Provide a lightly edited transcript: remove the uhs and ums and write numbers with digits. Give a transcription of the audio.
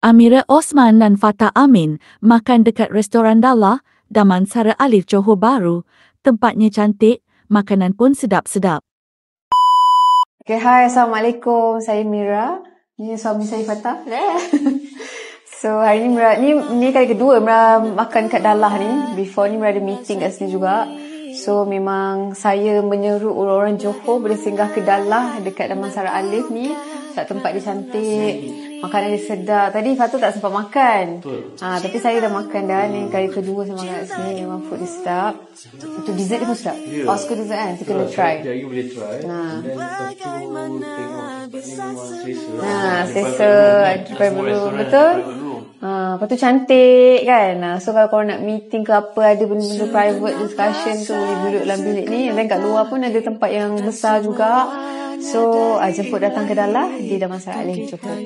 Amira Osman dan Fatah Amin makan dekat restoran Dalah, Damansara Alif, Johor Bahru. Tempatnya cantik, makanan pun sedap-sedap. Okay, hai, Assalamualaikum. Saya Mira. Ini suami saya Fatah. So, hari ni ni kali kedua Mira makan kat Dalah ni. Before ni Mira ada meeting kat sini juga. So, memang saya menyeru orang-orang Johor boleh singgah ke Dalah dekat Damansara Alif ni. Sebab tempat dia cantik, makanan dia sedap. Tadi Fatah tak sempat makan. Tapi saya dah makan dah. Ni kali kedua saya makan kat sini. Memang food dia sedap. Itu dessert dia pun sedap. Oscar dessert kan. Kita kena try. Ya, you boleh try. Dan lepas tu tengok selesa. Try dulu. Betul? Lepas tu cantik kan. So kalau korang nak meeting ke apa, ada benda-benda private discussion tu, boleh duduk dalam bilik ni. Dan kat luar pun ada tempat yang besar juga. So jemput datang ke Dalah di Damansara Alif, Johor.